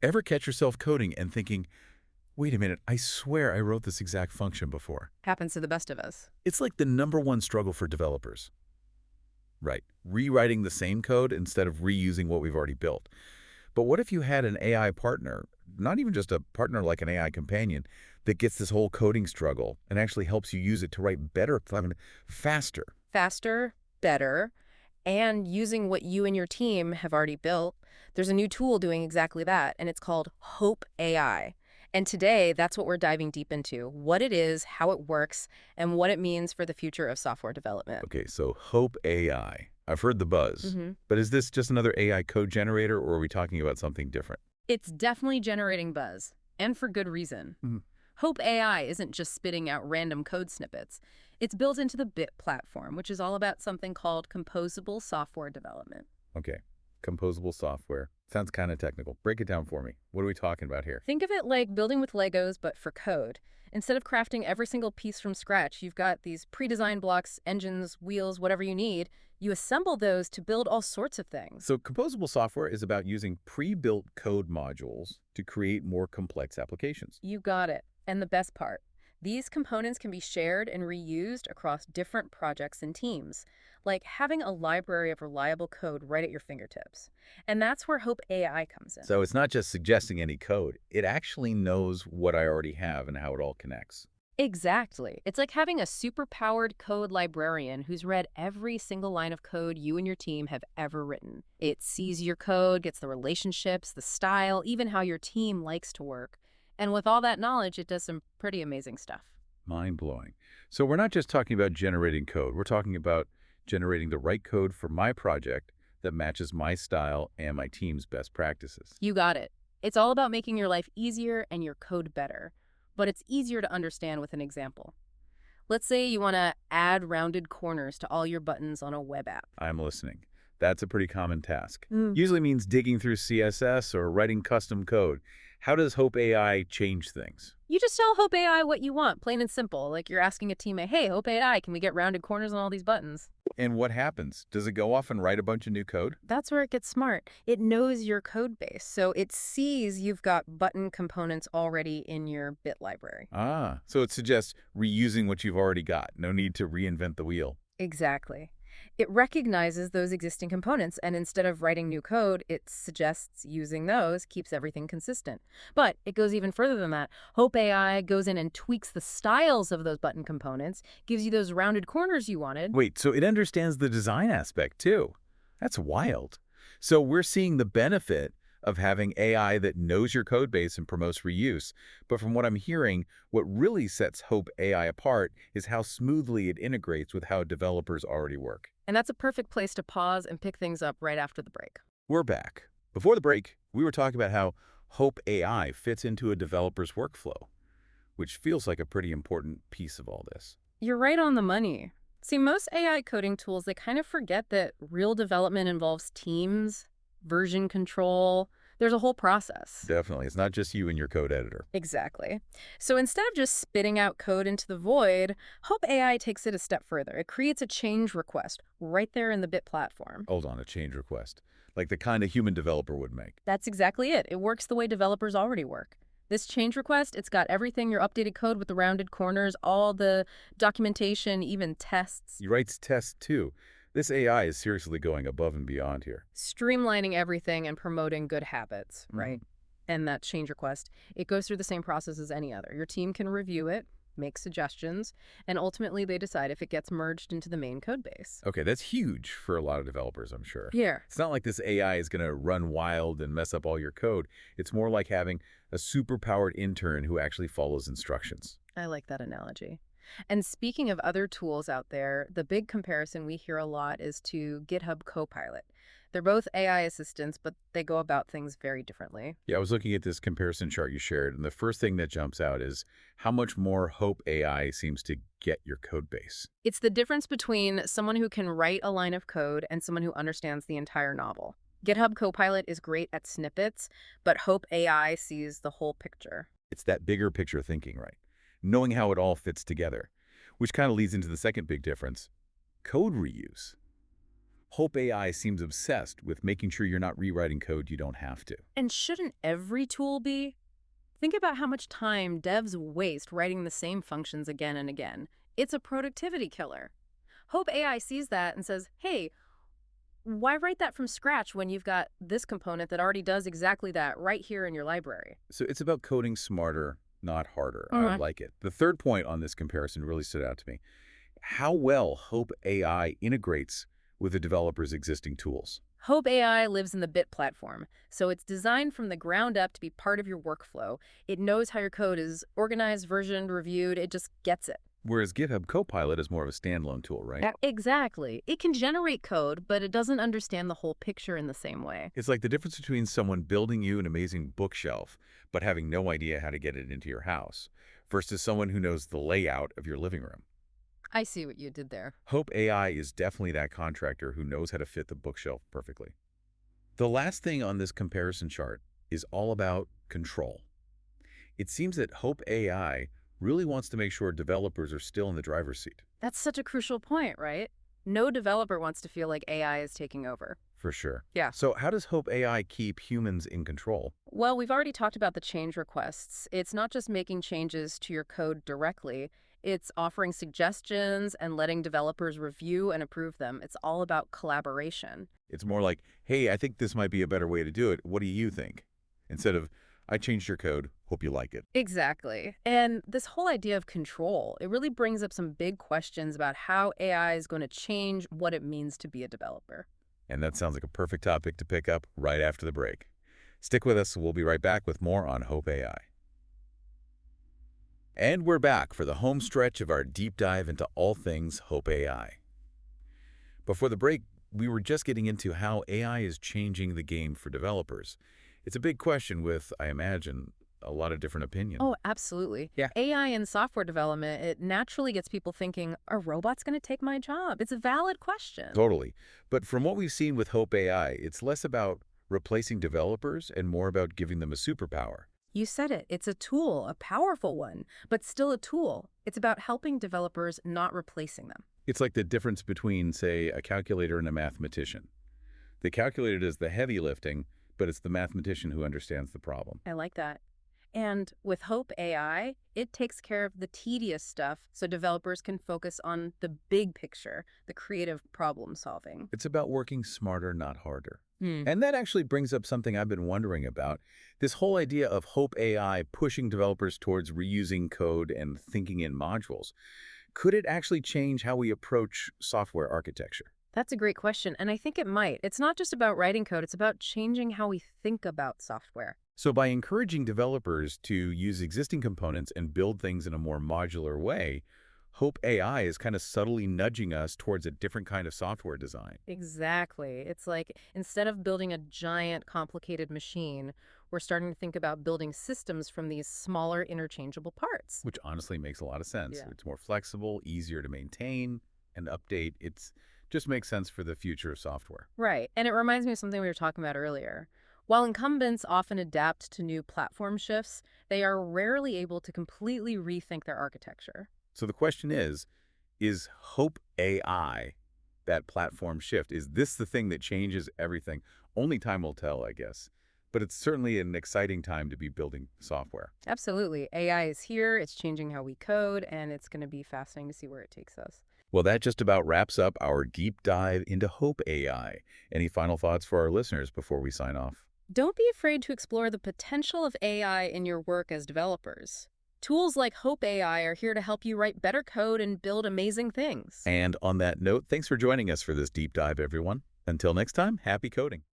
Ever catch yourself coding and thinking, wait a minute, I swear I wrote this exact function before? Happens to the best of us. It's like the #1 struggle for developers. Right. Rewriting the same code instead of reusing what we've already built. But what if you had an AI partner, not even just a partner like an AI companion, that gets this whole coding struggle and actually helps you use it to write better, faster? Faster, better, and using what you and your team have already built. There's a new tool doing exactly that, and it's called Hope AI. And today, that's what we're diving deep into, what it is, how it works, and what it means for the future of software development. Okay, so Hope AI. I've heard the buzz. hmm But is this just another AI code generator, or are we talking about something different? It's definitely generating buzz, and for good reason. Mhm. Hope AI isn't just spitting out random code snippets. It's built into the Bit platform, which is all about something called composable software development. Okay, composable software. Sounds kind of technical. Break it down for me. What are we talking about here? Think of it like building with Legos, but for code. Instead of crafting every single piece from scratch, you've got these pre-designed blocks, engines, wheels, whatever you need. You assemble those to build all sorts of things. So composable software is about using pre-built code modules to create more complex applications. You got it. And the best part, these components can be shared and reused across different projects and teams, like having a library of reliable code right at your fingertips. And that's where Hope AI comes in. So it's not just suggesting any code. It actually knows what I already have and how it all connects. Exactly. It's like having a super-powered code librarian who's read every single line of code you and your team have ever written. It sees your code, gets the relationships, the style, even how your team likes to work. And with all that knowledge, it does some pretty amazing stuff. Mind-blowing. So we're not just talking about generating code. We're talking about generating the right code for my project that matches my style and my team's best practices. You got it. It's all about making your life easier and your code better. But it's easier to understand with an example. Let's say you want to add rounded corners to all your buttons on a web app. I'm listening. That's a pretty common task. Mm. Usually means digging through CSS or writing custom code. How does Hope AI change things? You just tell Hope AI what you want, plain and simple. Like you're asking a teammate, hey, Hope AI, can we get rounded corners on all these buttons? And what happens? Does it go off and write a bunch of new code? That's where it gets smart. It knows your code base, so it sees you've got button components already in your bit library. Ah, so it suggests reusing what you've already got. No need to reinvent the wheel. Exactly. It recognizes those existing components, and instead of writing new code, it suggests using those, keeps everything consistent. But it goes even further than that. Hope AI goes in and tweaks the styles of those button components, gives you those rounded corners you wanted. Wait, so it understands the design aspect too. That's wild. So we're seeing the benefit of having AI that knows your code base and promotes reuse. But from what I'm hearing, what really sets Hope AI apart is how smoothly it integrates with how developers already work. And that's a perfect place to pause and pick things up right after the break. We're back. Before the break, we were talking about how Hope AI fits into a developer's workflow, which feels like a pretty important piece of all this. You're right on the money. See, most AI coding tools, they kind of forget that real development involves teams, version control. There's a whole process. Definitely. It's not just you and your code editor. Exactly. So instead of just spitting out code into the void, Hope AI takes it a step further. It creates a change request right there in the Bit platform. Hold on, a change request. Like the kind a human developer would make. That's exactly it. It works the way developers already work. This change request, it's got everything, your updated code with the rounded corners, all the documentation, even tests. He writes tests too. This AI is seriously going above and beyond here. Streamlining everything and promoting good habits, right? And that change request, it goes through the same process as any other. Your team can review it, make suggestions, and ultimately they decide if it gets merged into the main code base. Okay, that's huge for a lot of developers, I'm sure. Here. It's not like this AI is going to run wild and mess up all your code. It's more like having a super-powered intern who actually follows instructions. I like that analogy. And speaking of other tools out there, the big comparison we hear a lot is to Github Co-Pilot. They're both AI assistants, but they go about things very differently. Yeah, I was looking at this comparison chart you shared, and the first thing that jumps out is how much more Hope AI seems to get your code base. It's the difference between someone who can write a line of code and someone who understands the entire novel. GitHub Copilot is great at snippets, but Hope AI sees the whole picture. It's that bigger picture thinking, right? Knowing how it all fits together, which kind of leads into the second big difference, code reuse. Hope AI seems obsessed with making sure you're not rewriting code you don't have to. And shouldn't every tool be? Think about how much time devs waste writing the same functions again and again. It's a productivity killer. Hope AI sees that and says, hey, why write that from scratch when you've got this component that already does exactly that right here in your library? So it's about coding smarter, not harder. I Mhm. like it. The third point on this comparison really stood out to me. How well Hope AI integrates with the developer's existing tools. Hope AI lives in the Bit platform, so it's designed from the ground up to be part of your workflow. It knows how your code is organized, versioned, reviewed. It just gets it. Whereas Github Co-Pilot is more of a standalone tool, right? Exactly. It can generate code, but it doesn't understand the whole picture in the same way. It's like the difference between someone building you an amazing bookshelf, but having no idea how to get it into your house, versus someone who knows the layout of your living room. I see what you did there. Hope AI is definitely that contractor who knows how to fit the bookshelf perfectly. The last thing on this comparison chart is all about control. It seems that Hope AI really wants to make sure developers are still in the driver's seat. That's such a crucial point, right? No developer wants to feel like AI is taking over. For sure. Yeah. So how does Hope AI keep humans in control? Well, we've already talked about the change requests. It's not just making changes to your code directly, it's offering suggestions and letting developers review and approve them. It's all about collaboration. It's more like, hey, I think this might be a better way to do it. What do you think? Instead of, I changed your code, hope you like it. Exactly. And this whole idea of control, it really brings up some big questions about how AI is going to change what it means to be a developer. And that sounds like a perfect topic to pick up right after the break. Stick with us. We'll be right back with more on Hope AI. And we're back for the home stretch of our deep dive into all things Hope AI. Before the break, we were just getting into how AI is changing the game for developers. It's a big question with, I imagine, a lot of different opinions. Oh, absolutely. Yeah. AI in software development, it naturally gets people thinking, are robots going to take my job? It's a valid question. Totally. But from what we've seen with Hope AI, it's less about replacing developers and more about giving them a superpower. You said it. It's a tool, a powerful one, but still a tool. It's about helping developers, not replacing them. It's like the difference between, say, a calculator and a mathematician. The calculator does the heavy lifting, but it's the mathematician who understands the problem. I like that. And with Hope AI, it takes care of the tedious stuff so developers can focus on the big picture, the creative problem solving. It's about working smarter, not harder. Hmm. And that actually brings up something I've been wondering about. This whole idea of Hope AI pushing developers towards reusing code and thinking in modules. Could it actually change how we approach software architecture? That's a great question, and I think it might. It's not just about writing code, it's about changing how we think about software. So by encouraging developers to use existing components and build things in a more modular way, Hope AI is kind of subtly nudging us towards a different kind of software design, Exactly. It's like instead of building a giant, complicated machine, we're starting to think about building systems from these smaller, interchangeable parts. which honestly makes a lot of sense. Yeah. It's more flexible, easier to maintain and update. It's just makes sense for the future of software. Right. And it reminds me of something we were talking about earlier. While incumbents often adapt to new platform shifts, they are rarely able to completely rethink their architecture. So the question is Hope AI that platform shift? Is this the thing that changes everything? Only time will tell, I guess. But it's certainly an exciting time to be building software. Absolutely. AI is here, it's changing how we code, and it's going to be fascinating to see where it takes us. Well, that just about wraps up our deep dive into Hope AI. Any final thoughts for our listeners before we sign off? Don't be afraid to explore the potential of AI in your work as developers. Tools like Hope AI are here to help you write better code and build amazing things. And on that note, thanks for joining us for this deep dive, everyone. Until next time, happy coding.